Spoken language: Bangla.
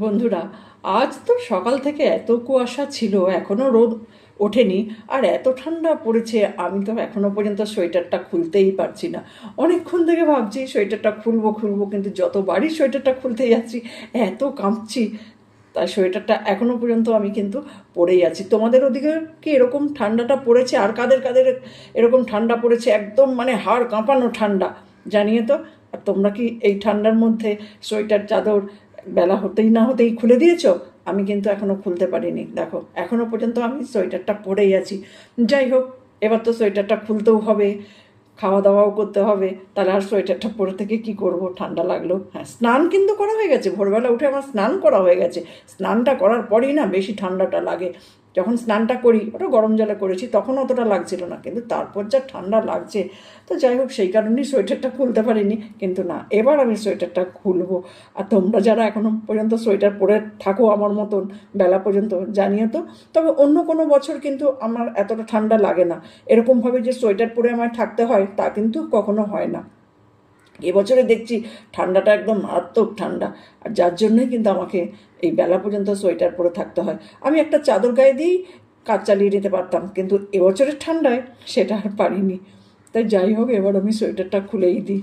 বন্ধুরা, আজ তো সকাল থেকে এত কুয়াশা ছিল, এখনও রোদ ওঠেনি, আর এত ঠান্ডা পড়েছে। আমি তো এখনও পর্যন্ত সোয়েটারটা খুলতেই পারছি না। অনেকক্ষণ থেকে ভাবছি সোয়েটারটা খুলবো খুলবো, কিন্তু যতবারই সোয়েটারটা খুলতে যাচ্ছি এত কাঁপছি। তাই সোয়েটারটা এখনও পর্যন্ত আমি কিন্তু পরেই আছি। তোমাদের ওদিকে কি এরকম ঠান্ডাটা পড়েছে? আর কাদের কাদের এরকম ঠান্ডা পড়েছে, একদম মানে হাড় কাঁপানো ঠান্ডা, জানিয়ে তো। আর তোমরা কি এই ঠান্ডার মধ্যে সোয়েটার চাদর বেলা হতেই না হতেই খুলে দিয়েছো? আমি কিন্তু এখনও খুলতে পারিনি, দেখো এখনও পর্যন্ত আমি সোয়েটারটা পরেই আছি। যাই হোক, এবার তো সোয়েটারটা খুলতেও হবে, খাওয়া দাওয়াও করতে হবে, তাহলে আর সোয়েটারটা পরে থেকে কি করব? ঠান্ডা লাগলো। হ্যাঁ, স্নান কিন্তু করা হয়ে গেছে, ভোরবেলা উঠে আমার স্নান করা হয়ে গেছে। স্নানটা করার পরেই না বেশি ঠান্ডাটা লাগে। যখন স্নানটা করি ওটা গরম জলে করেছি, তখন অতটা লাগছিল না, কিন্তু তারপর যা ঠান্ডা লাগছে। তো যাই হোক, সেই কারণেই সোয়েটারটা খুলতে পারিনি, কিন্তু না, এবার আমি সোয়েটারটা খুলবো। আর তোমরা যারা এখনও পর্যন্ত সোয়েটার পরে থাকো আমার মতন বেলা পর্যন্ত, জানিয়ে তো। তবে অন্য কোনো বছর কিন্তু আমার এতটা ঠান্ডা লাগে না। এরকমভাবে যে সোয়েটার পরে আমায় থাকতে হয় তা কিন্তু কখনো হয় না। এবছরে দেখছি ঠান্ডাটা একদম মারাত্মক ঠান্ডা, আর যার জন্যই কিন্তু আমাকে এই বেলা পর্যন্ত সোয়েটার পরে থাকতে হয়। আমি একটা চাদর গায়ে দিয়েই কাজ চালিয়ে নিতে পারতাম, কিন্তু এবছরের ঠান্ডায় সেটা আর পারিনি। তাই যাই হোক, এবার আমি সোয়েটারটা খুলেই দিই।